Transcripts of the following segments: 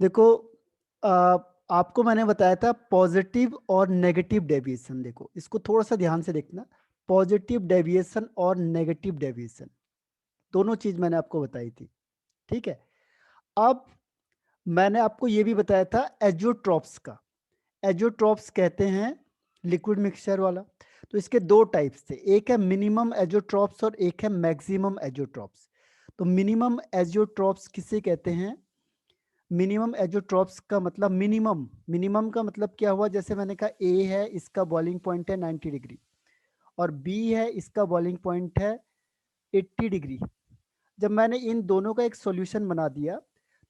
देखो, आपको मैंने बताया था पॉजिटिव और नेगेटिव डेविएशन। देखो, इसको थोड़ा सा ध्यान से देखना। पॉजिटिव डेविएशन और नेगेटिव डेविएशन दोनों चीज मैंने आपको बताई थी। ठीक है। अब मैंने आपको ये भी बताया था एजियोट्रॉप्स का। एजियोट्रॉप्स कहते हैं लिक्विड मिक्सचर वाला। तो इसके दो टाइप्स थे, एक है मिनिमम एजियोट्रॉप्स और एक है मैक्सिमम एजियोट्रॉप्स। तो मिनिमम एजियोट्रॉप्स किसे कहते हैं? मिनिमम एजियोट्रॉप्स का मतलब मिनिमम, मिनिमम का मतलब क्या हुआ? जैसे मैंने कहा ए है, इसका बॉइलिंग पॉइंट है 90 डिग्री, और बी है, इसका बॉइलिंग पॉइंट है 80 डिग्री। जब मैंने इन दोनों का एक सॉल्यूशन बना दिया,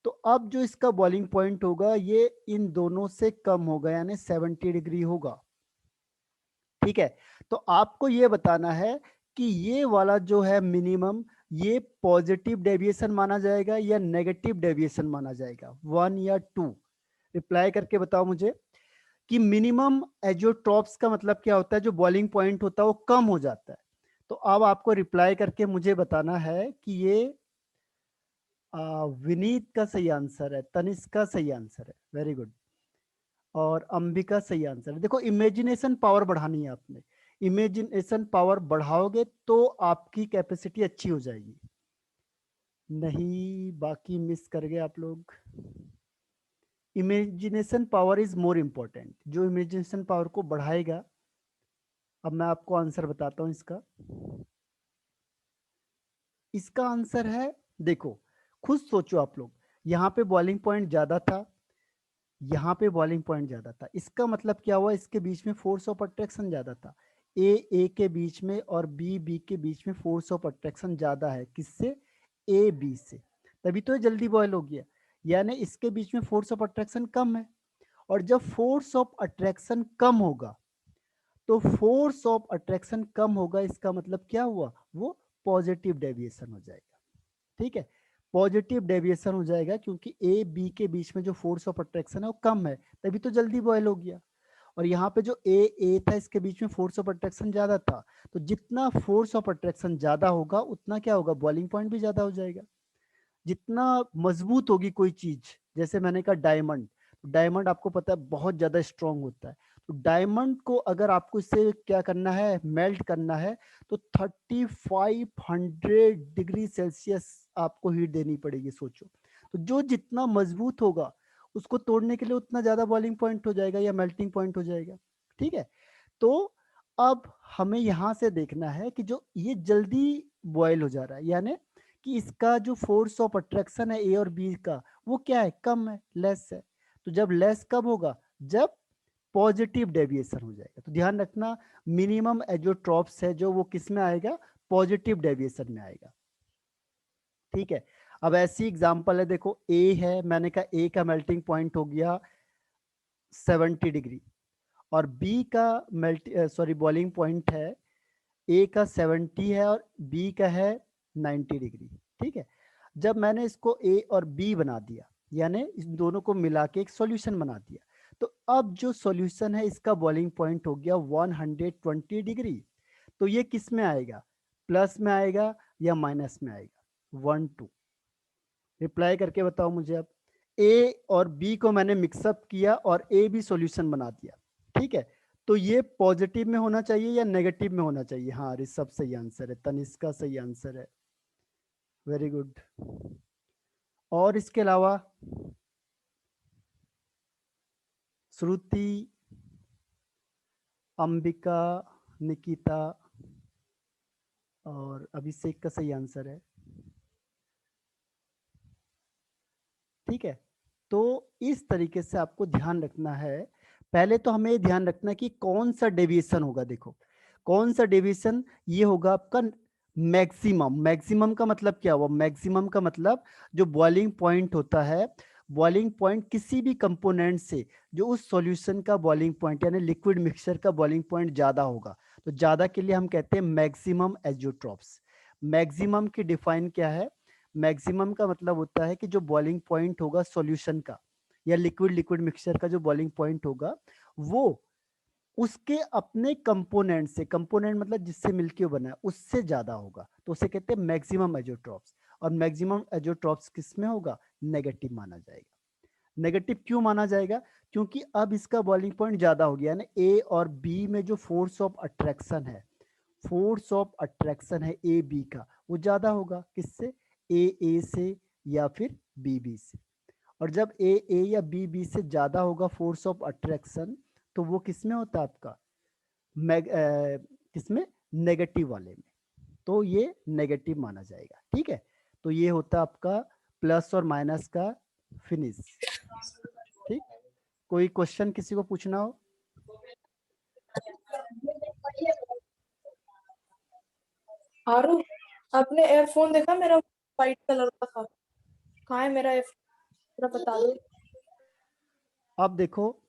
तो अब जो इसका बॉइलिंग पॉइंट होगा ये इन दोनों से कम होगा, यानी 70 डिग्री होगा। ठीक है। तो आपको ये बताना है कि ये वाला जो है मिनिमम, ये पॉजिटिव डेविएशन माना जाएगा या नेगेटिव डेविएशन माना जाएगा? 1 या 2 रिप्लाई करके बताओ मुझे कि मिनिमम एजियोट्रॉप्स का मतलब क्या होता है? जो बॉइलिंग पॉइंट होता है वो कम हो जाता है। तो अब आपको रिप्लाई करके मुझे बताना है कि ये विनीत का सही आंसर है, तनिष्क का सही आंसर है, वेरी गुड, और अंबिका सही आंसर है। देखो, इमेजिनेशन पावर बढ़ानी है आपने। इमेजिनेशन पावर बढ़ाओगे तो आपकी कैपेसिटी अच्छी हो जाएगी। नहीं, बाकी मिस कर गए आप लोग। Imagination power is more important. जो इमेजिनेशन पावर को बढ़ाएगा, अब मैं आपको आंसर बताता हूं इसका। इसका आंसर है, देखो, खुद सोचो आप लोग। यहाँ पे बॉइलिंग पॉइंट ज्यादा था, यहाँ पे बॉइलिंग पॉइंट ज्यादा था, इसका मतलब क्या हुआ? इसके बीच में फोर्स ऑफ अट्रैक्शन ज्यादा था। ए के बीच में और बी के बीच में फोर्स ऑफ अट्रैक्शन ज्यादा है। किससे? ए बी से। तभी तो ये जल्दी बॉयल हो गया। यानी इसके बीच में फोर्स ऑफ अट्रैक्शन कम है। और जब फोर्स ऑफ अट्रैक्शन कम होगा, तो फोर्स ऑफ अट्रैक्शन कम होगा, इसका मतलब क्या हुआ? वो पॉजिटिव डेविएशन हो जाएगा। ठीक है। पॉजिटिव डेविएशन हो जाएगा क्योंकि ए बी के बीच में जो फोर्स ऑफ अट्रैक्शन है वो कम है, तभी तो जल्दी बॉयल हो गया। और यहाँ पे जो ए था, इसके बीच में फोर्स ऑफ अट्रैक्शन ज्यादा था। तो जितना फोर्स ऑफ अट्रैक्शन ज्यादा होगा उतना क्या होगा? बॉइलिंग पॉइंट भी ज्यादा हो जाएगा। जितना मजबूत होगी कोई चीज, जैसे मैंने कहा डायमंड, डायमंड आपको पता है बहुत ज्यादा स्ट्रांग होता है। तो डायमंड को अगर आपको इससे क्या करना है, मेल्ट करना है, तो 3500 डिग्री सेल्सियस आपको हीट देनी पड़ेगी, सोचो। तो जो जितना मजबूत होगा, उसको तोड़ने के लिए उतना ज्यादा बॉइलिंग पॉइंट हो जाएगा या मेल्टिंग पॉइंट हो जाएगा। ठीक है। तो अब हमें यहां से देखना है कि जो ये जल्दी बॉयल हो जा रहा है, यानी कि इसका जो फोर्स ऑफ अट्रैक्शन है ए और बी का, वो क्या है? कम है, लेस है। तो जब लेस कब होगा? जब पॉजिटिव डेविएशन हो जाएगा। तो ध्यान रखना, मिनिमम एजियोट्रॉप्स है जो वो किस में आएगा? पॉजिटिव डेविएशन में आएगा। ठीक है। अब ऐसी एग्जांपल है, देखो ए है, मैंने कहा ए का मेल्टिंग पॉइंट हो गया 70 डिग्री, और बी का मेल्ट सॉरी बॉइलिंग पॉइंट है, ए का 70 है और बी का है 90 डिग्री। ठीक है। जब मैंने इसको ए और बी बना दिया, यानी इन दोनों को मिला के एक सॉल्यूशन बना दिया, तो अब जो सॉल्यूशन है इसका बॉइलिंग पॉइंट हो गया 120 डिग्री। तो ये किस में आएगा? प्लस में आएगा या माइनस में आएगा? 1 2 रिप्लाई करके बताओ मुझे। अब ए और बी को मैंने मिक्सअप किया और ए भी सॉल्यूशन बना दिया। ठीक है। तो ये पॉजिटिव में होना चाहिए या नेगेटिव में होना चाहिए? हाँ, ऋषभ सही आंसर है, तनिष्का सही आंसर है, वेरी गुड। और इसके अलावा श्रुति, अंबिका, निकिता और अभिषेक का सही आंसर है। ठीक है। तो इस तरीके से आपको ध्यान रखना है। पहले तो हमें ध्यान रखना कि कौन सा डेविएशन होगा। देखो, कौन सा डेविएशन? ये होगा आपका मैक्सिमम। मैक्सिमम का मतलब क्या हुआ? मैक्सिमम का मतलब जो बॉइलिंग पॉइंट होता है, बॉइलिंग पॉइंट किसी भी कंपोनेंट से जो उस सॉल्यूशन का बॉइलिंग पॉइंट यानी लिक्विड मिक्सचर का बॉइलिंग पॉइंट ज्यादा होगा, तो ज्यादा के लिए हम कहते हैं मैक्सिमम एजियोट्रॉप्स। मैक्सिमम की डिफाइन क्या है? मैक्सिमम का मतलब होता है कि जो बॉइलिंग पॉइंट होगा सॉल्यूशन का या लिक्विड लिक्विड मिक्सचर का जो बॉइलिंग पॉइंट होगा, वो उसके अपने कंपोनेंट से, कंपोनेंट मतलब जिससे मिलके बना है, उससे ज्यादा होगा, तो उसे कहते हैं मैक्सिमम एजियोट्रॉप्स। और मैक्सिमम एजियोट्रॉप्स किस में होगा? नेगेटिव माना जाएगा। नेगेटिव क्यों माना जाएगा? क्योंकि अब इसका बॉइलिंग पॉइंट ज्यादा हो गया ना, ए और बी में जो फोर्स ऑफ अट्रैक्शन है, फोर्स ऑफ अट्रैक्शन है ए बी का, वो ज्यादा होगा किससे? ए से या फिर बी बी से। और जब ए या बी बी से ज्यादा होगा फोर्स ऑफ अट्रैक्शन, तो वो किस में होता है आपका? किसमें? नेगेटिव वाले में। तो ये नेगेटिव माना जाएगा। ठीक है, तो ये होता है आपका प्लस और माइनस का फिनिश। ठीक, कोई क्वेश्चन किसी को पूछना हो? आरू, आपने एयरफोन देखा मेरा व्हाइट कलर का था, कहाँ है मेरा एयरफोन, बता दो। अब देखो,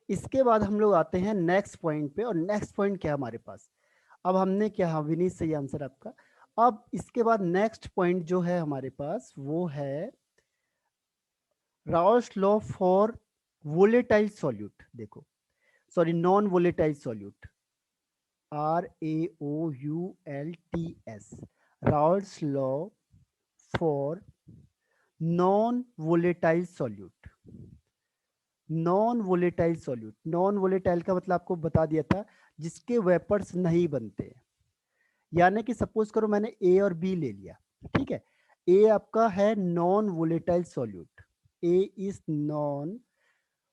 इसके बाद हम लोग आते हैं नेक्स्ट पॉइंट पे। और नेक्स्ट पॉइंट क्या है हमारे पास? अब हमने क्या, हाँ विनीत सही आंसर आपका। अब इसके बाद नेक्स्ट पॉइंट जो है हमारे पास वो है Raoult's law for volatile solute. देखो, sorry, non volatile solute, RAOULTS, Raoult's law for non volatile solute. Non volatile solute, non volatile का मतलब आपको बता दिया था, जिसके वेपर्स नहीं बनते। यानी कि सपोज करो मैंने ए और बी ले लिया, ठीक है, ए आपका है non volatile solute, A is non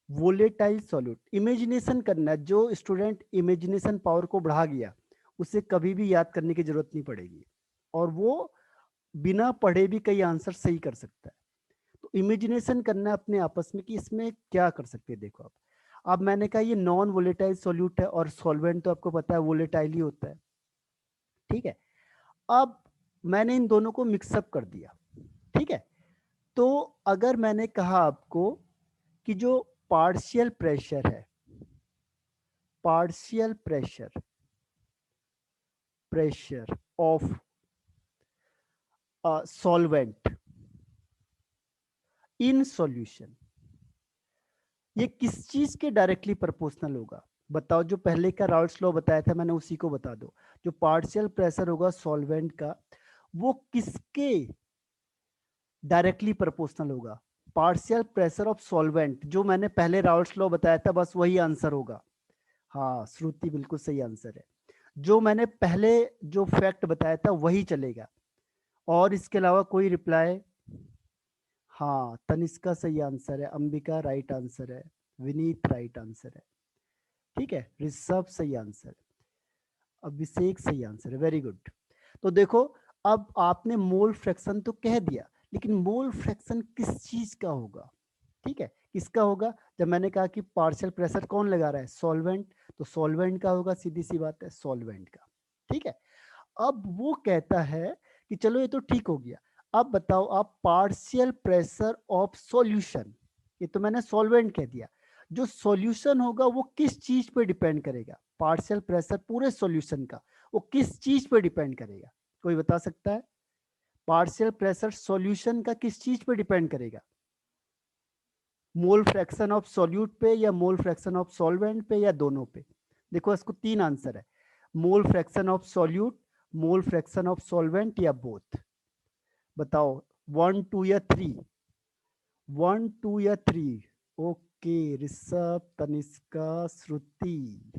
volatile solute. Imagination करना है, जो स्टूडेंट इमेजिनेशन पावर को बढ़ा गया उसे कभी भी याद करने की जरूरत नहीं पड़ेगी, और वो बिना पढ़े भी कई आंसर सही कर सकता है। तो इमेजिनेशन करना है अपने आपस में कि इसमें क्या कर सकते हैं। देखो, अब मैंने कहा ये नॉन वोलेटाइल सॉल्यूट है, और सॉल्वेंट तो आपको पता है वोलेटाइल ही होता है। ठीक है, अब मैंने इन दोनों को मिक्सअप कर दिया। ठीक है, तो अगर मैंने कहा आपको कि जो पार्शियल प्रेशर है, partial pressure, pressure of solvent in solution, ये किस चीज के डायरेक्टली प्रोपोर्शनल होगा? बताओ, जो पहले का राउल्स लॉ बताया था मैंने उसी को बता दो। जो पार्शियल प्रेशर होगा सॉल्वेंट का, वो किसके डायरेक्टली प्रोपोर्शनल होगा? पार्शियल प्रेशर ऑफ सॉल्वेंट, जो मैंने पहले राउल्स लॉ बताया था, बस वही आंसर होगा। हाँ श्रुति, बिल्कुल सही आंसर है। जो मैंने पहले जो फैक्ट बताया था वही चलेगा, और इसके अलावा कोई रिप्लाई? हाँ, तनिष्का सही आंसर है, अंबिका राइट आंसर है, विनीत राइट आंसर है, ठीक है, ऋषभ सही आंसर है, अभिषेक सही आंसर है, वेरी गुड। तो देखो, अब आपने मोल फ्रैक्शन तो कह दिया, लेकिन मोल फ्रैक्शन किस चीज का होगा? ठीक है, किसका होगा? जब मैंने कहा कि पार्शियल प्रेशर कौन लगा रहा है? सॉल्वेंट, तो सॉल्वेंट का होगा, सीधी सी बात है, सॉल्वेंट का। ठीक है, अब वो कहता है कि चलो ये तो ठीक हो गया, अब बताओ आप पार्शियल प्रेशर ऑफ सॉल्यूशन, ये तो मैंने सॉल्वेंट कह दिया, जो सॉल्यूशन होगा वो किस चीज पे डिपेंड करेगा? पार्शियल प्रेशर पूरे सॉल्यूशन का, वो किस चीज पे डिपेंड करेगा? कोई बता सकता है? पार्शियल प्रेशर सॉल्यूशन का किस चीज पे डिपेंड करेगा? मोल फ्रैक्शन ऑफ सॉल्यूट पे, या मोल फ्रैक्शन ऑफ सॉल्वेंट पे, या दोनों पे? देखो, इसको तीन आंसर है, mole fraction of solute, mole fraction of solvent, या बोथ। बताओ, 1 2 या 3? 1 2 या 3? ओके, ऋषभ, तनिष्का, श्रुति।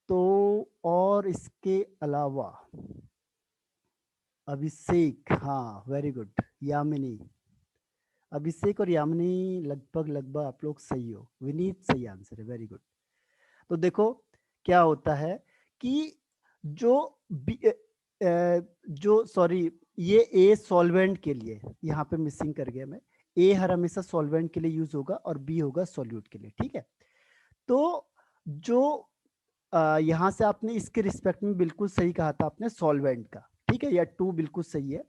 तो और इसके अलावा अभिषेक, हाँ वेरी गुड, यामिनी, अभिषेक और यामिनी लगभग लगभग आप लोग सही हो, विनीत सही आंसर है, वेरी गुड। तो देखो क्या होता है कि जो जो सॉरी, ये ए सॉल्वेंट के लिए, यहाँ पे मिसिंग कर गया मैं, ए हर हमेशा सॉल्वेंट के लिए यूज होगा और बी होगा सॉल्यूट के लिए। ठीक है, तो जो यहाँ से आपने इसके रिस्पेक्ट में बिल्कुल सही कहा था आपने, सॉल्वेंट का, ठीक है, या 2 बिल्कुल सही है,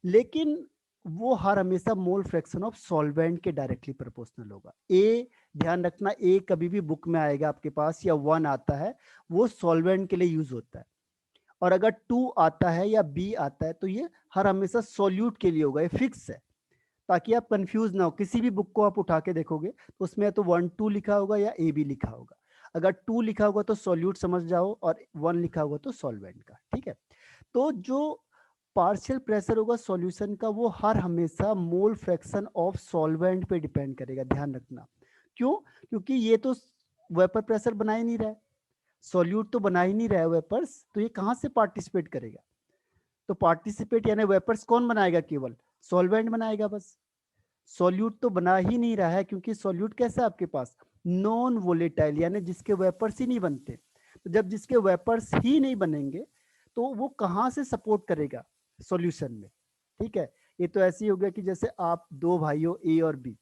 लेकिन वो हर हमेशा मोल फ्रैक्शन ऑफ सॉल्वेंट के डायरेक्टली प्रोपोर्शनल होगा। ए, ध्यान रखना, ए कभी भी बुक में आएगा आपके पास या 1 आता है, वो सॉल्वेंट के लिए यूज होता है, और अगर 2 आता है या बी आता है तो ये हर हमेशा सॉल्यूट के लिए होगा, ये फिक्स है, ताकि आप कंफ्यूज ना हो। किसी भी बुक को आप उठा के देखोगे तो उसमें या तो 1 2 लिखा होगा या ए बी लिखा होगा, अगर 2 लिखा होगा तो सॉल्यूट समझ जाओ, और 1 लिखा होगा तो सॉल्वेंट का। ठीक है, तो जो पार्शियल प्रेशर होगा सॉल्यूशन का, वो हर हमेशा मोल फ्रैक्शन ऑफ सॉल्वेंट पे डिपेंड करेगा, ध्यान रखना। क्यों? क्योंकि ये तो वेपर प्रेशर बना ही नहीं रहा है, सॉल्यूट तो बना ही नहीं रहा है वेपर्स, तो ये कहाँ से पार्टिसिपेट करेगा? तो पार्टिसिपेट यानी वेपर्स कौन बनाएगा? केवल सॉल्वेंट बनाएगा बस। सॉल्यूट तो बना ही नहीं रहा है, क्योंकि सॉल्यूट कैसा है आपके पास? नॉन वोलेटाइल, यानी जिसके वेपर्स ही नहीं बनते। तो जब जिसके वेपर्स ही नहीं बनेंगे तो वो कहाँ से सपोर्ट करेगा सॉल्यूशन में? ठीक है, ये तो ऐसे ही हो गया कि जैसे आप दो भाई हो, ए और बी,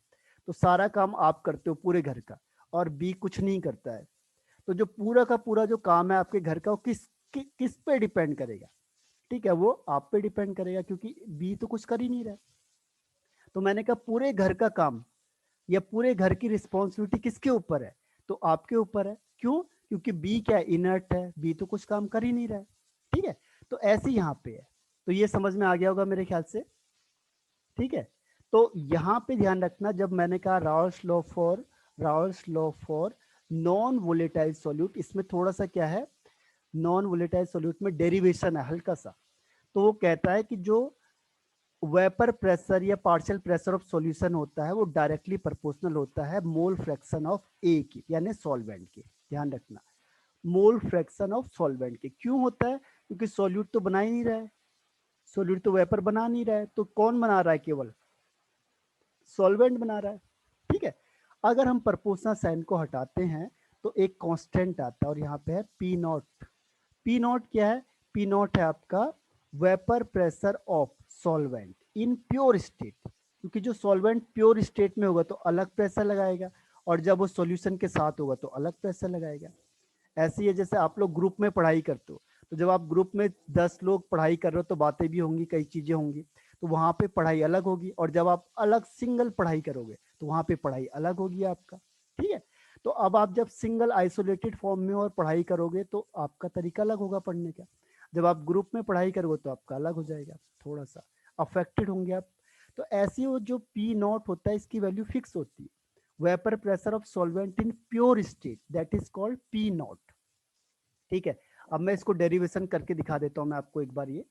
तो सारा काम आप करते हो पूरे घर का, और बी कुछ नहीं करता है। तो जो पूरा का पूरा जो काम है आपके घर का, वो किस पे डिपेंड करेगा? ठीक है, वो आप पे डिपेंड करेगा, क्योंकि बी तो कुछ कर ही नहीं रहा है। तो मैंने कहा पूरे घर का काम या पूरे घर की रिस्पॉन्सिबिलिटी किसके ऊपर है? तो आपके ऊपर है। क्यों? क्योंकि बी क्या इनर्ट है, बी तो कुछ काम कर ही नहीं रहा है। ठीक है, तो ऐसे यहाँ पे है। तो ये समझ में आ गया होगा मेरे ख्याल से। ठीक है, तो यहाँ पे ध्यान रखना, जब मैंने कहा Raoul's law for non volatile solute, इसमें थोड़ा सा क्या है, नॉन वोलेटाइल सॉल्यूट में डेरिवेशन है हल्का सा। तो वो कहता है कि जो वेपर प्रेशर या पार्शियल प्रेशर ऑफ सॉल्यूशन होता है वो डायरेक्टली प्रोपोर्शनल होता है मोल फ्रैक्शन ऑफ ए की, यानी सॉल्वेंट के। ध्यान रखना, मोल फ्रैक्शन ऑफ सॉल्वेंट के। क्यों होता है? क्योंकि सॉल्यूट तो बना ही नहीं रहा है, सॉल्यूट तो वेपर बना नहीं रहा है, तो कौन बना रहा है? केवल सॉल्वेंट बना रहा है। ठीक है, अगर हम प्रोपोर्शनल साइन को हटाते हैं तो एक कांस्टेंट आता है, और यहाँ पे है पी नॉट। पी नॉट क्या है? पी नॉट है आपका vapour pressure of solvent in pure state, क्योंकि जो सॉल्वेंट प्योर स्टेट में होगा तो अलग प्रेशर लगाएगा, और जब वो सॉल्यूशन के साथ होगा तो अलग प्रेशर लगाएगा। ऐसे ही है जैसे आप लोग ग्रुप में पढ़ाई करते हो, तो जब आप ग्रुप में 10 लोग पढ़ाई कर रहे हो तो बातें भी होंगी, कई चीजें होंगी, तो वहां पे पढ़ाई अलग होगी, और जब आप अलग सिंगल पढ़ाई करोगे तो वहां पे पढ़ाई अलग होगी आपका। ठीक है, तो अब आप जब सिंगल आइसोलेटेड फॉर्म में और पढ़ाई करोगे तो आपका तरीका अलग होगा पढ़ने का, जब आप ग्रुप में पढ़ाई करोगे तो आपका अलग हो जाएगा, थोड़ा सा अफेक्टेड होंगे आप। तो ऐसी वो जो पी नॉट होता है इसकी वैल्यू फिक्स होती है, vapour pressure of solvent in pure state, that is called P naught. ठीक है, अब मैं इसको डेरिवेशन करके दिखा देता हूँ मैं आपको एक बार। ये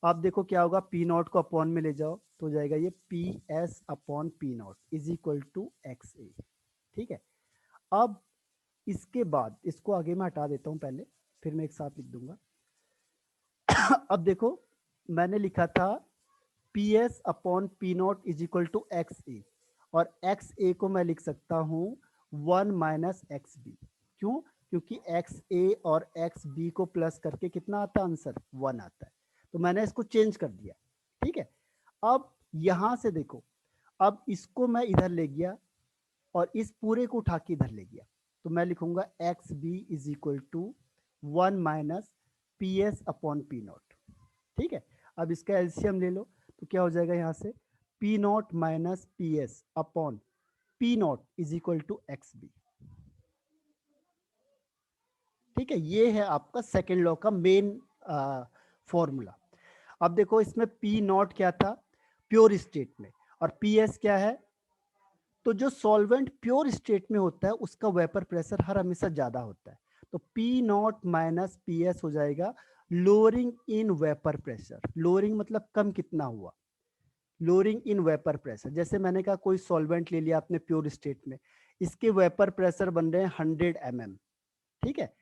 आप देखो क्या होगा, पी नॉट को अपॉन में ले जाओ तो हो जाएगा ये P S upon P not is equal to X A. ठीक है, अब इसके बाद इसको आगे मैं हटा देता हूँ पहले, फिर मैं एक साथ लिख दूंगा। अब देखो मैंने लिखा था P S upon P not is equal to X A, और एक्स ए को मैं लिख सकता हूँ 1 - एक्स बी। क्यों? क्योंकि एक्स ए और एक्स बी को प्लस करके कितना आता है आंसर? 1 आता है, तो मैंने इसको चेंज कर दिया। ठीक है, अब यहां से देखो, अब इसको मैं इधर ले गया और इस पूरे को उठा के इधर ले गया, तो मैं लिखूंगा X B is equal to 1 - P S upon P naught. ठीक है, अब इसका एलसीएम ले लो तो क्या हो जाएगा यहाँ से, P not minus P S upon P not is equal to X B. ठीक है, ये है आपका सेकेंड लॉ का मेन फॉर्मूला। अब देखो इसमें पी नॉट क्या था? प्योर स्टेट में, और पी एस क्या है? तो जो सॉल्वेंट प्योर स्टेट में होता है उसका वेपर प्रेशर हर हमेशा ज्यादा होता है, तो P not minus P S हो जाएगा lowering in vapour pressure. Lowering मतलब कम कितना हुआ, लोअरिंग इन वेपर प्रेशर। जैसे मैंने कहा कोई सॉल्वेंट ले लिया आपने प्योर स्टेट में, इसके वेपर प्रेशर बन रहे हैं 100 mm। ठीक है,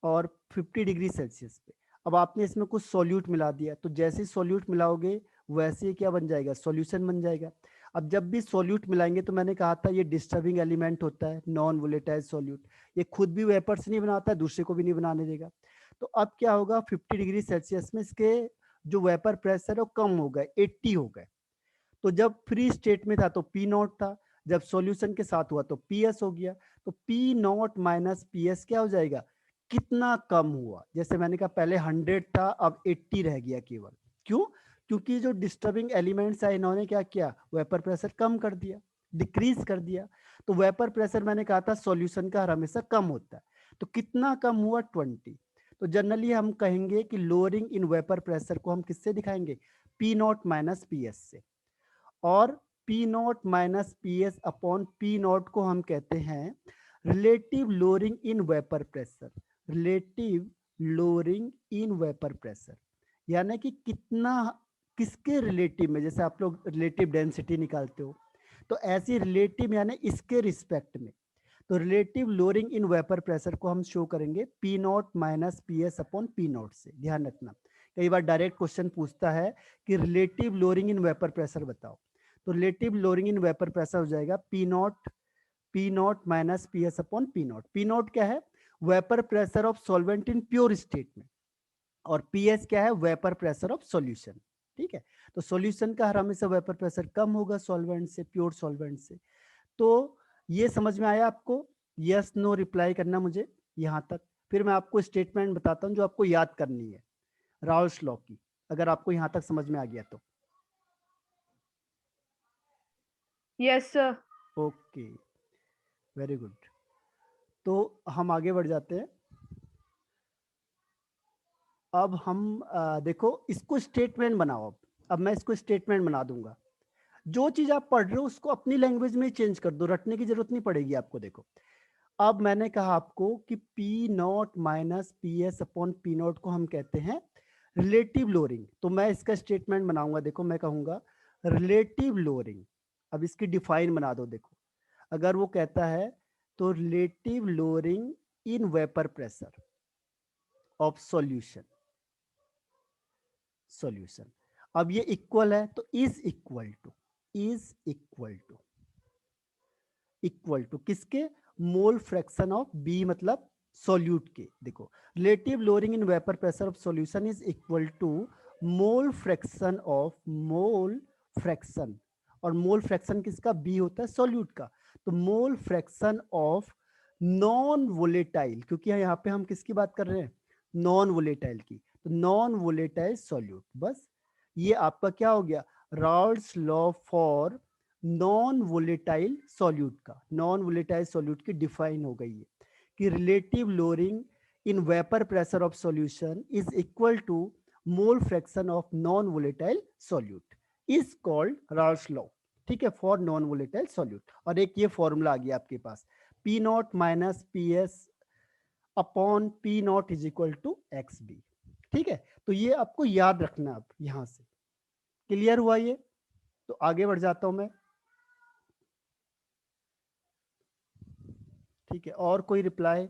और 50 डिग्री सेल्सियस पे। अब आपने इसमें कुछ सॉल्यूट मिला दिया, तो जैसे ही सॉल्यूट मिलाओगे वैसे ही क्या बन जाएगा? सॉल्यूशन बन जाएगा। अब जब भी सॉल्यूट मिलाएंगे तो मैंने कहा था ये डिस्टर्बिंग एलिमेंट होता है नॉन वोलेटाइल सॉल्यूट, ये खुद भी वेपर्स नहीं बनाता है, दूसरे को भी नहीं बनाने देगा। तो अब क्या होगा, 50 डिग्री सेल्सियस में इसके जो वेपर प्रेशर है वो कम हो गए, 80 हो गए। तो जब फ्री स्टेट में था तो पी नॉट था, जब सॉल्यूशन के साथ हुआ तो पी एस हो गया। तो P not minus P S क्या हो जाएगा? कितना कम हुआ? जैसे मैंने कहा पहले 100 था, अब 80 रह गया केवल। क्यों? क्योंकि जो डिस्टर्बिंग एलिमेंट्स है इन्होंने क्या किया? वेपर प्रेशर कम कर दिया, डिक्रीज कर दिया। तो वेपर प्रेशर मैंने कहा था सॉल्यूशन का हर हमेशा कम होता है, तो कितना कम हुआ? 20। तो जनरली हम कहेंगे कि लोअरिंग इन वेपर प्रेशर को हम किससे दिखाएंगे? P not minus P S से। और P not minus P S upon P not को हम कहते हैं relative lowering in vapour pressure. Relative lowering in vapour pressure, यानी कि कितना, किसके रिलेटिव में, जैसे आप लोग रिलेटिव डेंसिटी निकालते हो, तो ऐसी रिलेटिव यानी इसके रिस्पेक्ट में। तो relative lowering in vapour pressure को हम शो करेंगे P not minus P S upon P not से। ध्यान रखना, कई बार डायरेक्ट क्वेश्चन पूछता है कि relative lowering in vapour pressure बताओ, तो relative lowering in vapour pressure हो जाएगा P not minus P S upon P not. P not क्या है? Vapour pressure of solvent in pure state में, और पी एस क्या है? Vapour pressure of solution. ठीक है, तो सॉल्यूशन का हर हमेशा वेपर प्रेशर कम होगा सॉल्वेंट से, प्योर सॉल्वेंट से। तो ये समझ में आया आपको? यस नो रिप्लाई करना मुझे यहां तक, फिर मैं आपको स्टेटमेंट बताता हूं जो आपको याद करनी है राउल्स लॉ की, अगर आपको यहां तक समझ में आ गया तो। Yes sir. Okay, very good. तो हम आगे बढ़ जाते हैं। अब हम देखो इसको स्टेटमेंट बनाओ। अब मैं इसको स्टेटमेंट बना दूंगा। जो चीज आप पढ़ रहे हो उसको अपनी लैंग्वेज में चेंज कर दो, रटने की जरूरत नहीं पड़ेगी आपको। देखो, अब मैंने कहा आपको कि P not minus P S upon P not को हम कहते हैं रिलेटिव लोअरिंग। तो मैं इसका स्टेटमेंट बनाऊंगा। देखो, मैं कहूंगा रिलेटिव लोअरिंग। अब इसकी डिफाइन बना दो। देखो, अगर वो कहता है तो relative lowering in vapour pressure of solution, solution. अब ये इक्वल है तो is equal to, is equal to किसके? मोल फ्रैक्शन ऑफ बी, मतलब सॉल्यूट के। देखो, relative lowering in vapour pressure of solution is equal to mole fraction of, mole fraction, और mole fraction किसका? बी होता है सॉल्यूट का। तो मोल फ्रैक्शन ऑफ नॉन वोलेटाइल, क्योंकि यहाँ पे हम किसकी बात कर रहे हैं? नॉन वोलेटाइल की। तो नॉन वोलेटाइल सॉल्यूट। बस ये आपका क्या हो गया? Raoult's law for non volatile solute का। नॉन वोलेटाइल सॉल्यूट की डिफाइन हो गई है कि relative lowering in vapour pressure of solution is equal to mole fraction of non volatile solute is called Raoult's law. ठीक है, फॉर नॉन वोलेटाइल सॉल्यूट। और एक ये फॉर्मूला आ गया आपके पास, P not minus P S upon P not is equal to X B. ठीक है, तो ये आपको याद रखना। अब यहां से क्लियर हुआ ये? तो आगे बढ़ जाता हूं मैं। ठीक है, और कोई रिप्लाई?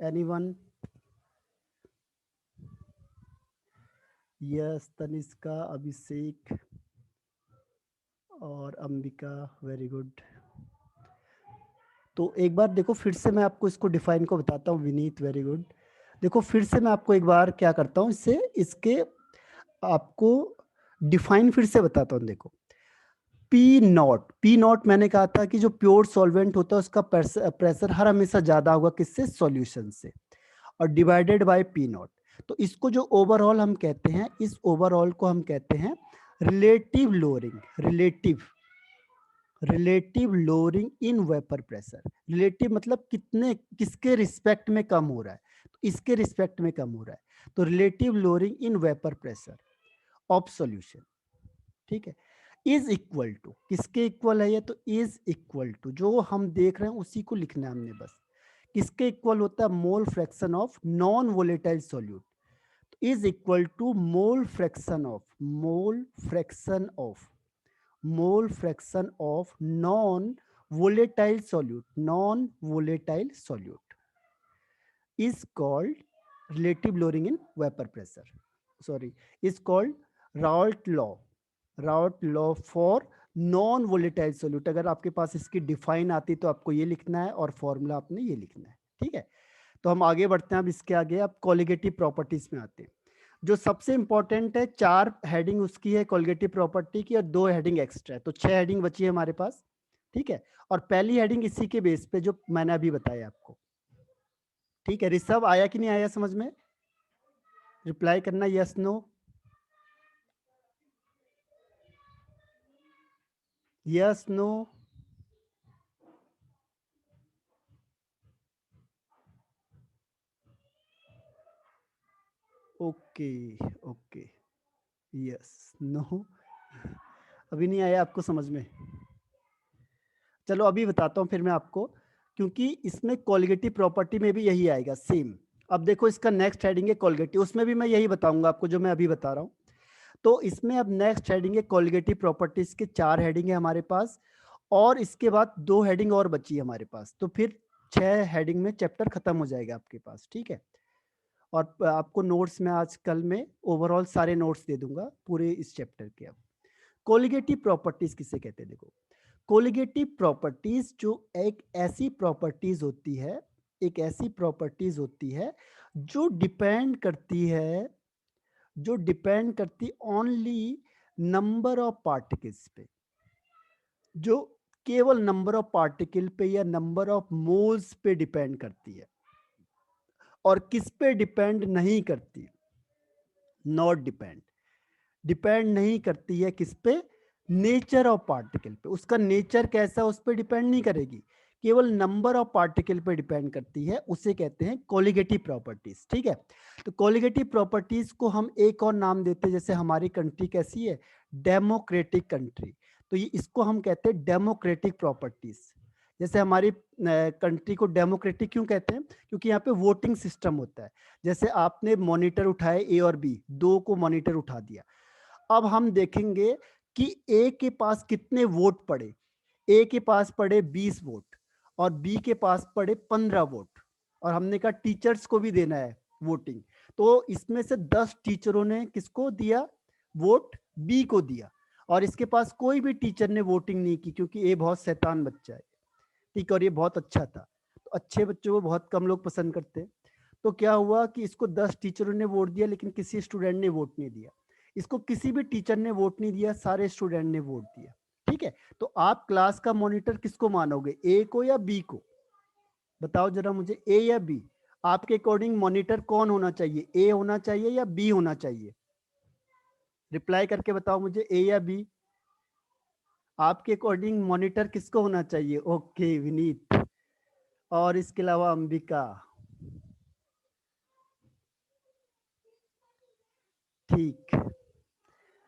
एनीवन? यस, तनिष्का, अभिषेक और अंबिका, वेरी गुड। तो एक बार देखो फिर से मैं आपको इसको डिफाइन को बताता हूँ। Vineet, very good. देखो फिर से मैं आपको एक बार क्या करता हूँ, इससे इसके आपको डिफाइन फिर से बताता हूँ। देखो, पी नॉट मैंने कहा था कि जो प्योर सॉल्वेंट होता है उसका प्रेशर हर हमेशा ज्यादा होगा किससे? सॉल्यूशन से, और डिवाइडेड बाय पी नॉट। तो इसको जो ओवरऑल हम कहते हैं, इस ओवरऑल को हम कहते हैं relative lowering. Relative lowering in vapour pressure. Relative मतलब कितने, किसके रिस्पेक्ट में कम हो रहा है? तो इसके रिस्पेक्ट में कम हो रहा है। तो relative lowering in vapour pressure of solution, ठीक है, इज इक्वल टू, किसके इक्वल है ये? तो इज इक्वल टू, जो हम देख रहे हैं उसी को लिखना है हमने बस। किसके इक्वल होता है? Mole fraction of non volatile solute is equal to mole fraction of, mole fraction of non volatile solute is called relative lowering in vapor pressure, sorry, is called Raoult law for non volatile solute. अगर आपके पास इसकी define आती तो आपको ये लिखना है और फॉर्मूला आपने ये लिखना है। ठीक है, तो हम आगे बढ़ते हैं। अब इसके आगे अब कोलिगेटिव प्रॉपर्टीज में आते हैं। जो सबसे इंपॉर्टेंट है, 4 हेडिंग उसकी है कोलिगेटिव प्रॉपर्टी की, और 2 हेडिंग एक्स्ट्रा है, तो 6 हेडिंग बची है हमारे पास। ठीक है, और पहली हेडिंग इसी के बेस पे जो मैंने अभी बताया आपको। ठीक है, ऋषभ आया कि नहीं आया समझ में? रिप्लाई करना yes no. Yes no. Okay, okay, yes no. अभी नहीं आया आपको समझ में? चलो अभी बताता हूँ फिर मैं आपको, क्योंकि इसमें कोलिगेटिव प्रॉपर्टी में भी यही आएगा सेम। अब देखो इसका नेक्स्ट हेडिंग है कोलिगेटिव, उसमें भी मैं यही बताऊंगा आपको जो मैं अभी बता रहा हूँ। तो इसमें अब नेक्स्ट हेडिंग है कोलिगेटिव प्रॉपर्टीज के 4 हेडिंग है हमारे पास, और इसके बाद 2 हेडिंग और बची है हमारे पास, तो फिर 6 हेडिंग में चैप्टर खत्म हो जाएगा आपके पास, ठीक है। और आपको नोट्स में आज कल में ओवरऑल सारे नोट्स दे दूंगा पूरे इस चैप्टर के। अब कोलिगेटिव प्रॉपर्टीज किसे कहते हैं, देखो कोलिगेटिव प्रॉपर्टीज जो एक ऐसी प्रॉपर्टीज होती है, एक ऐसी प्रॉपर्टीज होती है जो डिपेंड करती है, जो डिपेंड करती ओनली नंबर ऑफ पार्टिकल्स पे, जो केवल नंबर ऑफ पार्टिकल पे या नंबर ऑफ मोल्स पे डिपेंड करती है, और किस पे डिपेंड नहीं करती, नॉट डिपेंड, डिपेंड नहीं करती है किस पे, नेचर ऑफ पार्टिकल पे, उसका नेचर कैसा उस पर डिपेंड नहीं करेगी, केवल नंबर ऑफ पार्टिकल पे डिपेंड करती है, उसे कहते हैं कोलिगेटिव प्रॉपर्टीज, ठीक है। तो कोलिगेटिव प्रॉपर्टीज को हम एक और नाम देते हैं, जैसे हमारी कंट्री कैसी है, डेमोक्रेटिक कंट्री, तो ये इसको हम कहते हैं डेमोक्रेटिक प्रॉपर्टीज। जैसे हमारी कंट्री को डेमोक्रेटिक क्यों कहते हैं, क्योंकि यहाँ पे वोटिंग सिस्टम होता है। जैसे आपने मॉनिटर उठाए ए और बी, 2 को मॉनिटर उठा दिया, अब हम देखेंगे कि ए के पास कितने वोट पड़े, ए के पास पड़े 20 वोट और बी के पास पड़े 15 वोट, और हमने कहा टीचर्स को भी देना है वोटिंग, तो इसमें से 10 टीचरों ने किसको दिया वोट, बी को दिया, और इसके पास कोई भी टीचर ने वोटिंग नहीं की क्योंकि ए बहुत शैतान बच्चा है, ठीक, और ये बहुत अच्छा था, तो अच्छे बच्चों को बहुत कम लोग पसंद करते हैं। तो क्या हुआ कि इसको 10 टीचरों ने वोट दिया लेकिन किसी स्टूडेंट ने वोट नहीं दिया, इसको किसी भी टीचर ने वोट नहीं दिया, सारे स्टूडेंट ने वोट दिया, ठीक है। तो आप क्लास का मॉनिटर किसको मानोगे, ए को या बी को, बताओ जरा मुझे, ए या बी, आपके अकॉर्डिंग मॉनिटर कौन होना चाहिए, ए होना चाहिए या बी होना चाहिए, रिप्लाई करके बताओ मुझे, ए या बी, आपके अकॉर्डिंग मॉनिटर किसको होना चाहिए, ओके विनीत, और इसके अलावा अंबिका, ठीक।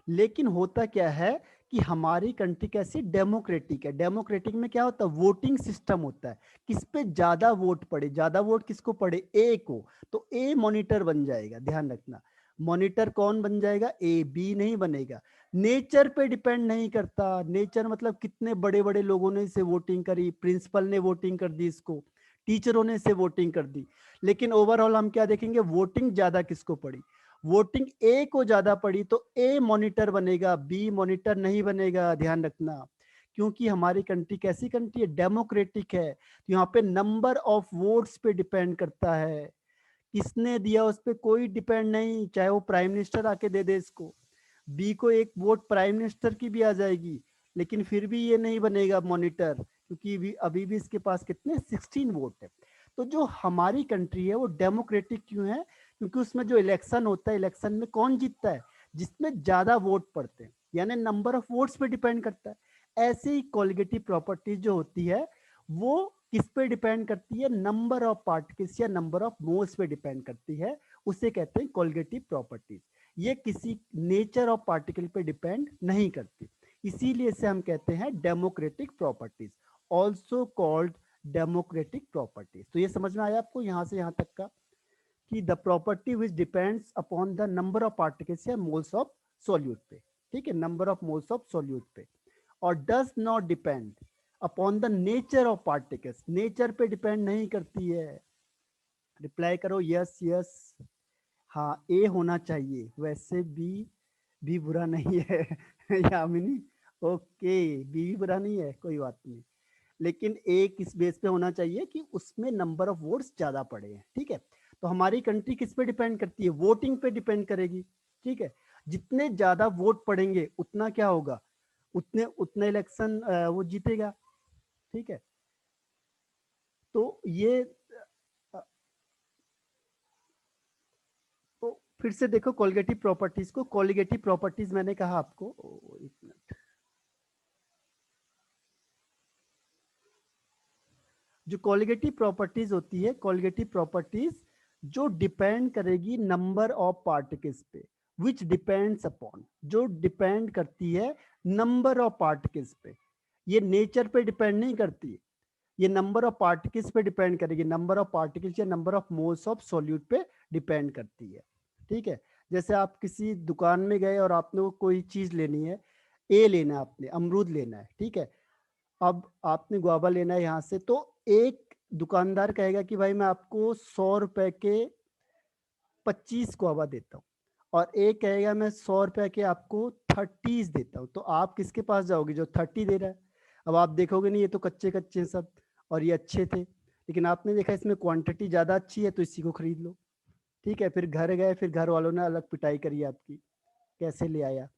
लेकिन होता क्या है कि हमारी कंट्री कैसी डेमोक्रेटिक है, डेमोक्रेटिक में क्या होता है, वोटिंग सिस्टम होता है, किस पे ज्यादा वोट पड़े, ज्यादा वोट किसको पड़े, ए को, तो ए मॉनिटर बन जाएगा, ध्यान रखना, मॉनिटर कौन बन जाएगा, ए, बी नहीं बनेगा। नेचर पे डिपेंड नहीं करता, नेचर मतलब कितने बड़े बड़े लोगों ने इसे वोटिंग करी, प्रिंसिपल ने वोटिंग कर दी इसको, टीचरों ने इसे वोटिंग कर दी, लेकिन ओवरऑल हम क्या देखेंगे, वोटिंग ज्यादा किसको पड़ी, वोटिंग ए को ज्यादा पड़ी तो ए मॉनिटर बनेगा, बी मॉनिटर नहीं बनेगा, ध्यान रखना। क्योंकि हमारी कंट्री कैसी कंट्री है, डेमोक्रेटिक है, तो यहाँ पे नंबर ऑफ वोट्स पे डिपेंड करता है, किसने दिया उस पर कोई डिपेंड नहीं, चाहे वो प्राइम मिनिस्टर आके दे दे इसको, बी को एक वोट प्राइम मिनिस्टर की भी आ जाएगी, लेकिन फिर भी ये नहीं बनेगा मॉनिटर, क्योंकि अभी भी इसके पास कितने 16 वोट है। तो जो हमारी कंट्री है वो डेमोक्रेटिक क्यों है, क्योंकि उसमें जो इलेक्शन होता है, इलेक्शन में कौन जीतता है, जिसमें ज्यादा वोट पड़ते हैं, यानी नंबर ऑफ वोट्स पे डिपेंड करता है। ऐसे ही कोलिगेटिव प्रॉपर्टी जो होती है वो किस पे डिपेंड करती है, नंबर ऑफ पार्टिकल्स या नंबर ऑफ मोल्स पे डिपेंड करती है, उसे कहते हैं कोलिगेटिव प्रॉपर्टीज। ये किसी नेचर ऑफ पार्टिकल पे डिपेंड नहीं करती, इसीलिए इसे हम कहते हैं democratic properties, also called democratic properties. तो ये समझ में आया आपको यहाँ से यहाँ तक का, कि the property which depends upon the number of particles या मोल्स ऑफ सॉल्यूट पे, ठीक है, number of moles of solute पे, और does not depend upon the nature of particles, nature पे डिपेंड नहीं करती है। रिप्लाई करो यस यस, हाँ ए होना चाहिए, वैसे बी भी बुरा नहीं है यामिनी, ओके बी भी बुरा नहीं है, कोई बात नहीं, लेकिन ए किस बेस पे होना चाहिए कि उसमें नंबर ऑफ वोट्स ज्यादा पड़े हैं, ठीक है। तो हमारी कंट्री किस पे डिपेंड करती है, वोटिंग पे डिपेंड करेगी, ठीक है। जितने ज्यादा वोट पड़ेंगे उतना क्या होगा, उतने उतने इलेक्शन वो जीतेगा, ठीक है। तो ये तो फिर से देखो कोलिगेटिव प्रॉपर्टीज को, कोलिगेटिव प्रॉपर्टीज मैंने कहा आपको, एक मिनट, जो कोलिगेटिव प्रॉपर्टीज होती है, कोलिगेटिव प्रॉपर्टीज जो डिपेंड करेगी नंबर ऑफ पार्टिकल्स पे, विच डिपेंड्स अपॉन, जो डिपेंड करती है नंबर ऑफ पार्टिकल्स पे, ये नेचर पे डिपेंड नहीं करती, ये नंबर ऑफ पार्टिकल्स पे डिपेंड करेगी, नंबर ऑफ पार्टिकल्स या number of moles of solute पे डिपेंड करती है। ठीक है, जैसे आप किसी दुकान में गए और आपने कोई चीज लेनी है, ए लेना है, आपने अमरूद लेना है, ठीक है, अब आपने गुआवा लेना है यहाँ से, तो एक दुकानदार कहेगा कि भाई मैं आपको 100 रुपए के 25 गुआवा देता हूँ, और एक कहेगा मैं 100 रुपए के आपको 30 देता हूँ, तो आप किसके पास जाओगे? जो 30 दे रहा है। अब आप देखोगे नहीं, ये तो कच्चे कच्चे हैं सब और ये अच्छे थे, लेकिन आपने देखा इसमें क्वांटिटी ज्यादा अच्छी है तो इसी को खरीद लो। ठीक है, फिर घर गए, फिर घर वालों ने अलग पिटाई करी आपकी, कैसे ले आया।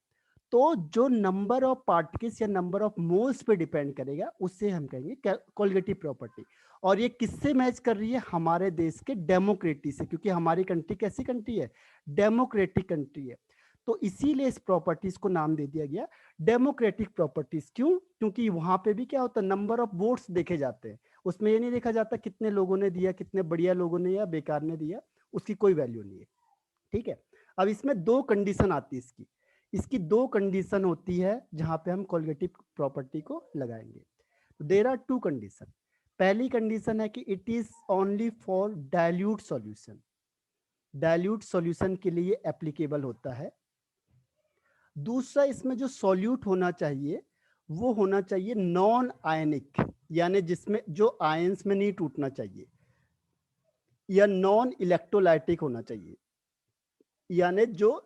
तो जो नंबर ऑफ पार्टिकल्स या नंबर ऑफ मोल्स पे डिपेंड करेगा उससे हम कहेंगे कोलिगेटिव प्रॉपर्टी। और ये किससे मैच कर रही है? हमारे देश के डेमोक्रेसी से, क्योंकि हमारी कंट्री कैसी कंट्री है? डेमोक्रेटिक कंट्री है। तो इसीलिए इस प्रॉपर्टीज को नाम दे दिया गया डेमोक्रेटिक प्रॉपर्टीज। क्यों? क्योंकि वहां पे भी क्या होता है, नंबर ऑफ वोट्स देखे जाते हैं, उसमें ये नहीं देखा जाता कितने लोगों ने दिया, कितने बढ़िया लोगों ने या बेकार ने दिया, उसकी कोई वैल्यू नहीं है। ठीक है, अब इसमें दो कंडीशन आती है इसकी, इसकी दो कंडीशन होती है जहां पे हम कोलिगेटिव प्रॉपर्टी को लगाएंगे। There are two condition. पहली कंडीशन है कि it is only for dilute solution, dilute solution के लिए एप्लीकेबल होता है। दूसरा, इसमें जो सॉल्यूट होना चाहिए वो होना चाहिए नॉन आयनिक, यानी जिसमें जो आयंस में नहीं टूटना चाहिए, या नॉन इलेक्ट्रोलाइटिक होना चाहिए, यानी जो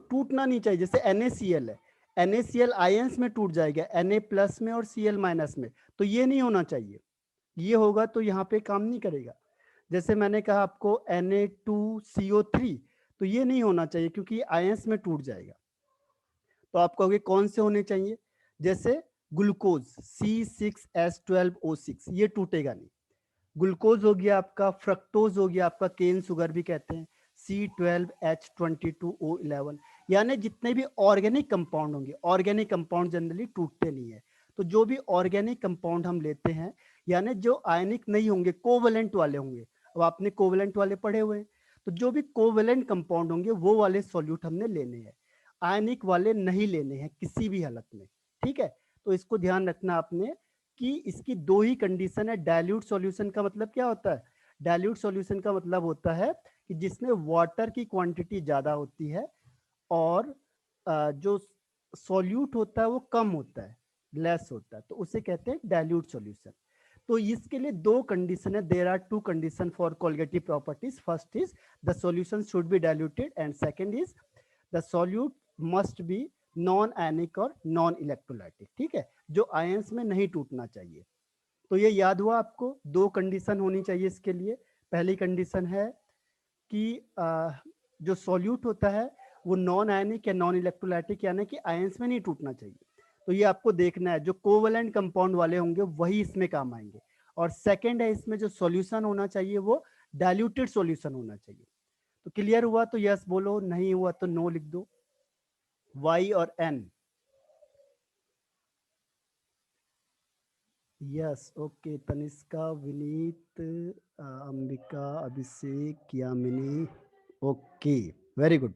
टूटना नहीं चाहिए। जैसे NaCl है, NaCl आयंस में टूट जाएगा, Na प्लस में और Cl माइनस में, तो ये नहीं होना चाहिए, ये होगा तो यहाँ पे काम नहीं करेगा। जैसे मैंने कहा आपको Na2CO3, तो ये नहीं होना चाहिए क्योंकि ये आयंस में टूट जाएगा। तो आप कहोगे कौन से होने चाहिए? जैसे ग्लूकोज C6H12O6, ये टूटेगा नहीं। ग्लूकोज हो गया आपका, फ्रक्टोज हो गया आपका, केन शुगर भी कहते हैं, C12H22O11, यानी जितने भी ऑर्गेनिक कंपाउंड होंगे, ऑर्गेनिक कंपाउंड जनरली टूटते नहीं है। तो जो भी ऑर्गेनिक कंपाउंड हम लेते हैं, यानी जो आयनिक नहीं होंगे, कोवेलेंट वाले होंगे। अब आपने कोवेलेंट वाले पढ़े हुए हैं, तो जो भी कोवेलेंट कंपाउंड होंगे वो वाले सॉल्यूट हमने लेने हैं, आयनिक वाले नहीं लेने हैं किसी भी हालत में। ठीक है, तो इसको ध्यान रखना आपने कि इसकी दो ही कंडीशन है। डाइल्यूट सॉल्यूशन का मतलब क्या होता है? डाइल्यूट सॉल्यूशन का मतलब होता है कि जिसमें वाटर की क्वांटिटी ज्यादा होती है और जो सॉल्यूट होता है वो कम होता है, लेस होता है, तो उसे कहते हैं डाइल्यूट सॉल्यूशन। तो इसके लिए दो कंडीशन है, there are two condition for colligative properties. First is the solution should be diluted and second is the solute must be non ionic और नॉन इलेक्ट्रोलाइटिक। ठीक है, जो आयंस में नहीं टूटना चाहिए। तो ये याद हुआ आपको, दो कंडीशन होनी चाहिए इसके लिए। पहली कंडीशन है कि जो सॉल्यूट होता है वो नॉन आयनिक या नॉन इलेक्ट्रोलाइटिक, यानी कि आयंस में नहीं टूटना चाहिए। तो ये आपको देखना है, जो कोवेलेंट कंपाउंड वाले होंगे वही इसमें काम आएंगे। और सेकंड है, इसमें जो सॉल्यूशन होना चाहिए वो डाइल्यूटेड सॉल्यूशन होना चाहिए। तो क्लियर हुआ तो यस बोलो, नहीं हुआ तो नो लिख दो। Y और N, yes okay. Tanishka, Vineet, Ambika, Abhishek, Yamini, okay, very good.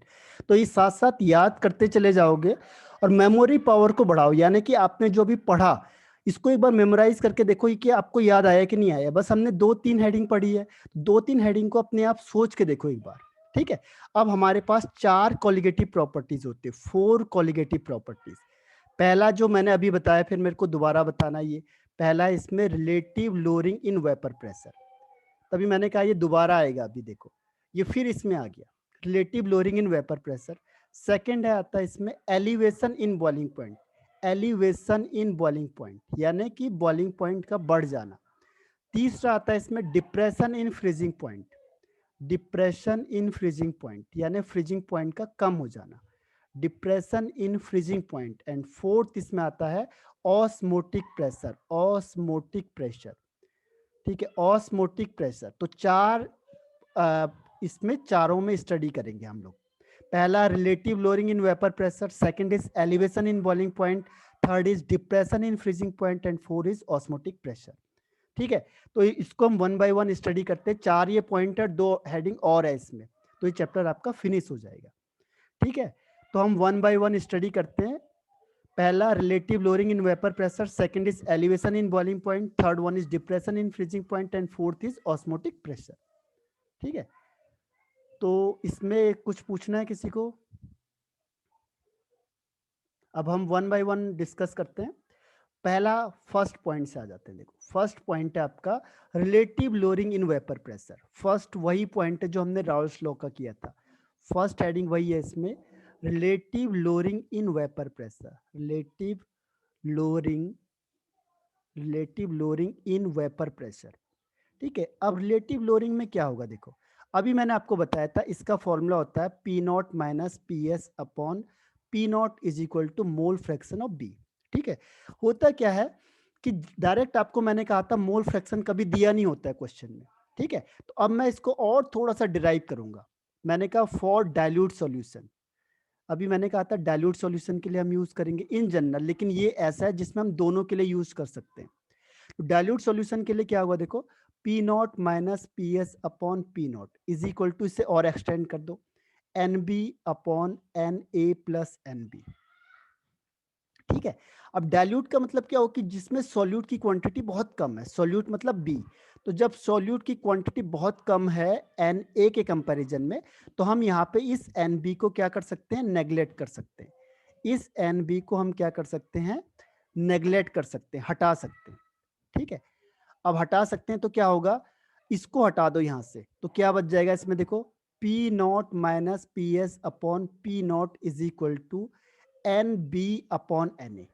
तो ये साथ साथ याद करते चले जाओगे और मेमोरी पावर को बढ़ाओ, यानी कि आपने जो भी पढ़ा इसको एक बार मेमोराइज करके देखो कि आपको याद आया कि नहीं आया। बस हमने 2-3 हेडिंग पढ़ी है, 2-3 हेडिंग को अपने आप सोच के देखो एक बार। ठीक है, अब हमारे पास 4 कोलिगेटिव प्रॉपर्टीज होती है, 4 कोलिगेटिव प्रॉपर्टीज। पहला जो मैंने अभी बताया, फिर मेरे को दोबारा बताना, ये पहला है इसमें relative lowering in vapour pressure. तभी मैंने कहा ये दोबारा आएगा, अभी देखो ये फिर इसमें आ गया, relative lowering in vapour pressure. Second है आता है इसमें elevation in boiling point, elevation in boiling point यानी कि बॉइलिंग पॉइंट का बढ़ जाना। तीसरा आता है इसमें depression in freezing point, depression in freezing point यानी फ्रीजिंग पॉइंट का कम हो जाना, depression in freezing point. And fourth इसमें आता है ऑस्मोटिक प्रेशर, ऑस्मोटिक प्रेशर। ठीक है, ऑस्मोटिक प्रेशर। तो चार इसमें चारों में स्टडी करेंगे हम लोग। पहला relative lowering in vapour pressure, second is elevation in boiling point, third is depression in freezing point and fourth is osmotic pressure. ठीक है, तो इसको हम 1 बाय 1 स्टडी करते हैं। 4 ये पॉइंट है, 2 हेडिंग और है इसमें, तो ये चैप्टर आपका फिनिश हो जाएगा। ठीक है, तो हम 1 बाय 1 स्टडी करते हैं। पहला relative lowering in vapour pressure, second is elevation in boiling point, third one is depression in freezing point and fourth is osmotic pressure. ठीक है, तो इसमें कुछ पूछना है किसी को? अब हम वन बाय वन डिस्कस करते हैं। पहला फर्स्ट पॉइंट से आ जाते हैं। देखो फर्स्ट पॉइंट है आपका relative lowering in vapour pressure. First वही पॉइंट है जो हमने राउल्स लॉ का किया था, फर्स्ट हेडिंग वही है इसमें, relative lowering in vapour pressure, relative lowering in vapour pressure. ठीक है, अब रिलेटिव लोअरिंग में क्या होगा? देखो अभी मैंने आपको बताया था, इसका फॉर्मूला होता है P not minus P S upon P not is equal to mole fraction of B. ठीक है, होता क्या है कि डायरेक्ट आपको मैंने कहा था मोल फ्रैक्शन कभी दिया नहीं होता है क्वेश्चन में। ठीक है, तो अब मैं इसको और थोड़ा सा डिराइव करूंगा। मैंने कहा फॉर डाइल्यूट सॉल्यूशन, अभी मैंने कहा था डाइल्यूट सॉल्यूशन के लिए हम यूज करेंगे इन जनरल, लेकिन ये ऐसा है जिसमें हम दोनों के लिए यूज कर सकते हैं। तो डाइल्यूट सॉल्यूशन के लिए क्या होगा? देखो P not minus P S upon P not is equal to, इसे और एक्सटेंड कर दो, N B upon N A plus N B. ठीक है, अब डाइल्यूट का मतलब क्या हो कि जिसमें सॉल्यूट की क्वांटिटी बहुत कम है, सॉल्यूट मतलब बी। तो जब सॉल्यूट की क्वांटिटी बहुत कम है एन ए के कंपैरिजन में, तो हम यहाँ पे इस एन बी को क्या कर सकते हैं? नेग्लेक्ट कर सकते हैं। इस एन बी को हम क्या कर सकते हैं? नेग्लेक्ट कर सकते हैं, हटा सकते हैं। ठीक है, अब हटा सकते हैं तो क्या होगा? इसको हटा दो यहां से, तो क्या बच जाएगा इसमें? देखो P not minus P S upon P not is equal to N B upon N A.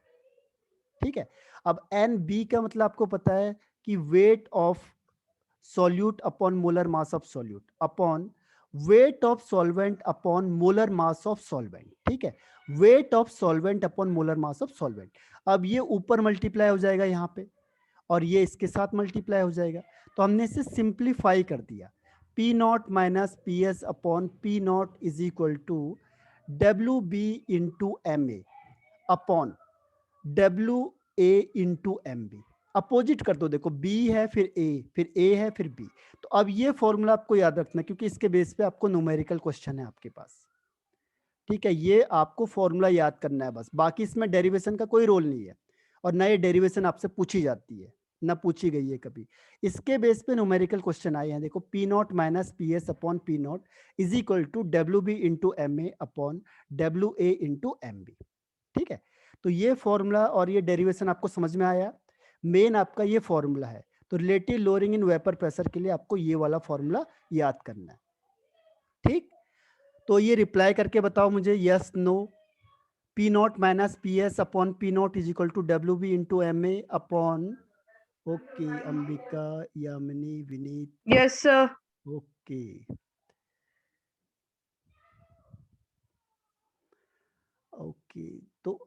ठीक है, अब एन बी का मतलब आपको पता है कि weight of solute upon molar mass of solute upon weight of solvent upon molar mass of solvent. ठीक है, weight of solvent upon molar mass of solvent. अब ये ऊपर मल्टीप्लाई हो जाएगा यहाँ पे, और ये इसके साथ मल्टीप्लाई हो जाएगा, तो हमने इसे सिंप्लीफाई कर दिया। P not minus P S upon P not is equal to W B into M A upon W A into M B. Opposite कर दो, देखो बी है फिर ए है फिर बी। तो अब ये फॉर्मूला आपको याद रखना, क्योंकि इसके बेस पे आपको न्यूमेरिकल क्वेश्चन है आपके पास। ठीक है, ये आपको फॉर्मूला याद करना है बस, बाकी इसमें डेरिवेशन का कोई रोल नहीं है, और ना ये डेरिवेशन आपसे पूछी जाती है, ना पूछी गई है कभी। इसके बेस पे न्यूमेरिकल क्वेश्चन आए हैं। देखो P not minus P S upon P not is equal to W B into M A upon W A into M B. ठीक है, तो ये फॉर्मूला और ये डेरिवेशन आपको समझ में आया। मेन आपका ये फॉर्मूला है, तो relative lowering in vapour pressure के लिए आपको ये वाला फॉर्मूला याद करना है। ठीक, तो ये रिप्लाई करके बताओ मुझे, yes no. P not minus P S upon P not is equal to W B into M A upon, okay Ambika, Yamini, Vineet, yes sir. Okay. Okay, तो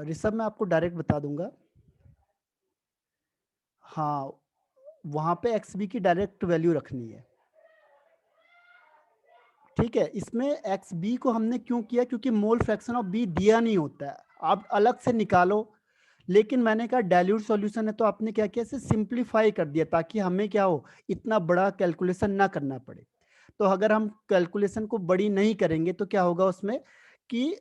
ऋषभ मैं आपको डायरेक्ट बता दूंगा। हाँ, वहां पे एक्स बी की डायरेक्ट वैल्यू रखनी है। ठीक है, इसमें एक्स बी को हमने क्यों किया? क्योंकि मोल फ्रैक्शन ऑफ बी दिया नहीं होता है, आप अलग से निकालो। लेकिन मैंने कहा डाइल्यूट सॉल्यूशन है, तो आपने क्या किया? इसे सिंप्लीफाई कर दिया, ताकि हमें क्या हो, इतना बड़ा कैलकुलेशन ना करना पड़े। तो अगर हम कैलकुलेशन को बड़ी नहीं करेंगे तो क्या होगा उसमें कि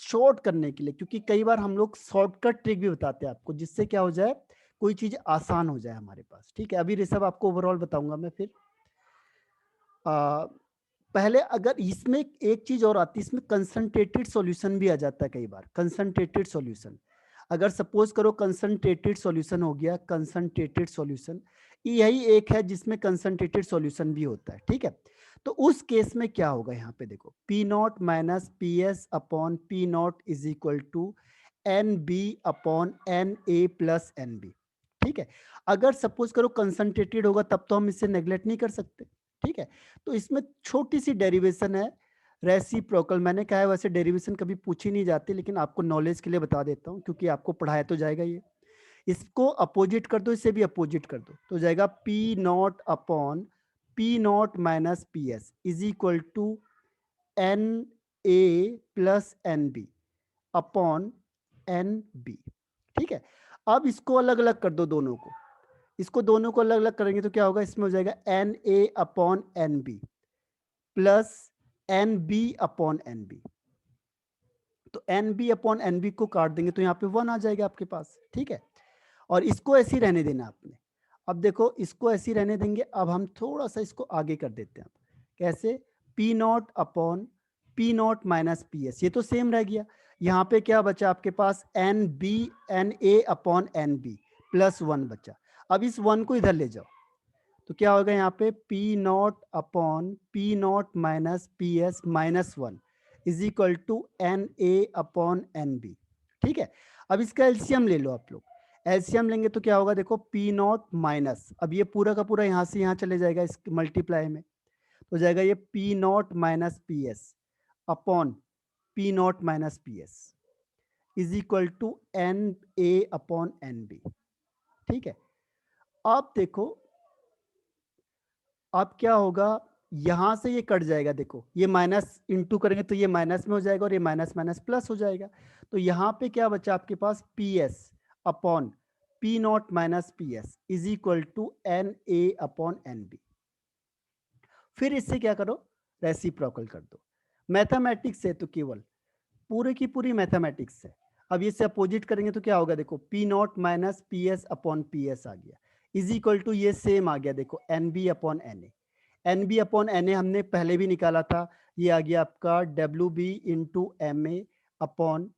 शॉर्ट करने के लिए, क्योंकि कई बार हम लोग शॉर्टकट ट्रिक भी बताते हैं आपको, जिससे क्या हो जाए, कोई चीज आसान हो जाए हमारे पास। ठीक है, अभी ऋषभ आपको ओवरऑल बताऊंगा मैं फिर। पहले अगर इसमें एक चीज और आती है, इसमें कंसंट्रेटेड सॉल्यूशन भी आ जाता है कई बार। कंसंट्रेटेड सॉल्यूशन, अगर सपोज करो कंसंट्रेटेड सॉल्यूशन हो गया, कंसंट्रेटेड सॉल्यूशन यही एक है जिसमें कंसंट्रेटेड सॉल्यूशन भी होता है। ठीक है, तो उस केस में क्या होगा? यहाँ पे देखो P not minus P S upon P not is equal to N B upon N A plus N B. ठीक है, अगर सपोज करो कंसंट्रेटेड होगा तब तो हम इसे नेग्लेक्ट नहीं कर सकते। ठीक है, तो इसमें छोटी सी डेरिवेशन है, रेसिप्रोकल। मैंने कहा है वैसे डेरिवेशन कभी पूछी नहीं जाती, लेकिन आपको नॉलेज के लिए बता देता हूँ, क्योंकि आपको पढ़ाया तो जाएगा ये। इसको अपोजिट कर दो, इसे भी अपोजिट कर दो, तो जाएगा P not upon P not minus P S is equal to N A plus N B upon N B. ठीक है, अब इसको अलग अलग कर दो दोनों को, इसको दोनों को अलग अलग करेंगे तो क्या होगा? इसमें हो जाएगा N A upon N B plus N B upon N B. तो N B upon N B को काट देंगे तो यहाँ पे 1 आ जाएगा आपके पास, ठीक है। और इसको ऐसे ही रहने देना आपने। अब देखो इसको ऐसे ही रहने देंगे, अब हम थोड़ा सा इसको आगे कर देते हैं। कैसे? P not upon P not minus P S, ये तो सेम रह गया। यहाँ पे क्या बचा आपके पास? N B N A upon N B plus 1 बचा। अब इस 1 को इधर ले जाओ तो क्या होगा यहाँ पे? P not upon P not minus P S minus 1 is equal to N A upon N B, ठीक है। अब इसका एलसीएम ले लो आप लोग। एलसीएम लेंगे तो क्या होगा? देखो पी नॉट माइनस, अब ये पूरा का पूरा यहाँ से यहाँ चले जाएगा इस मल्टीप्लाई में, तो जाएगा ये P not minus P S upon P not minus P S is equal to N A upon N B, ठीक है। अब देखो अब क्या होगा? यहां से ये कट जाएगा, देखो ये माइनस इंटू करेंगे तो ये माइनस में हो जाएगा और ये माइनस माइनस प्लस हो जाएगा। तो यहाँ पे क्या बचा आपके पास? P S upon P not minus P S is equal to N A upon N B. फिर इससे क्या करो? रेसिप्रोकल कर दो। मैथमेटिक्स है तो केवल पूरे की पूरी मैथमेटिक्स है। अब ये से अपोजिट करेंगे तो क्या होगा? देखो P not minus P S upon P S आ गया इज इक्वल टू ये सेम आ गया, देखो N B upon N A. N B upon N A हमने पहले भी निकाला था, ये आ गया आपका W B into M A upon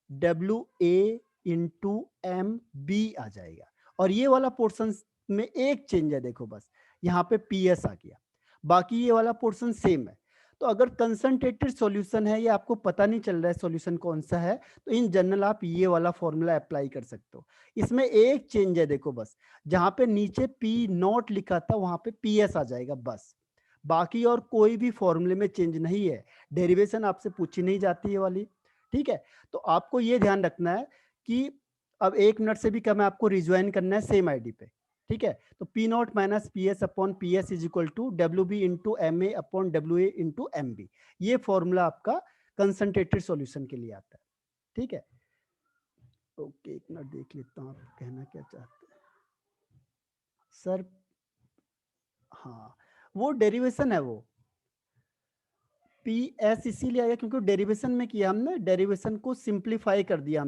W A into M B आ जाएगा। और ये वाला पोर्शन में एक चेंज है, देखो बस यहाँ पे पी एस आ गया, बाकी ये वाला पोर्शन सेम है। तो अगर कंसंट्रेटेड सॉल्यूशन है, ये आपको पता नहीं चल रहा है सॉल्यूशन कौन सा है, तो इन जनरल आप ये वाला फॉर्मूला अप्लाई कर सकते हो। इसमें एक चेंज है, देखो बस जहाँ पे नीचे पी नॉट लिखा था वहां पे पी एस आ जाएगा बस, बाकी और कोई भी फॉर्मूले में चेंज नहीं है। डेरिवेशन आपसे पूछी नहीं जाती है वाली, ठीक है। तो आपको ये ध्यान रखना है कि अब 1 मिनट से भी कम है, आपको रिज्वाइन करना है सेम आईडी पे, ठीक है। तो P not minus P S upon P S is equal to W B into M A upon W A into M B. ये फॉर्मूला आपका कंसंट्रेटेड सॉल्यूशन के लिए आता है, ठीक है। ओके, 1 मिनट देख लेता हूँ आप कहना क्या चाहते हैं सर। हाँ, वो डेरिवेशन है, वो पी एस इसीलिए आया क्योंकि डेरिवेशन में किया हमने, डेरिवेशन को सिंप्लीफाई कर दिया हमने।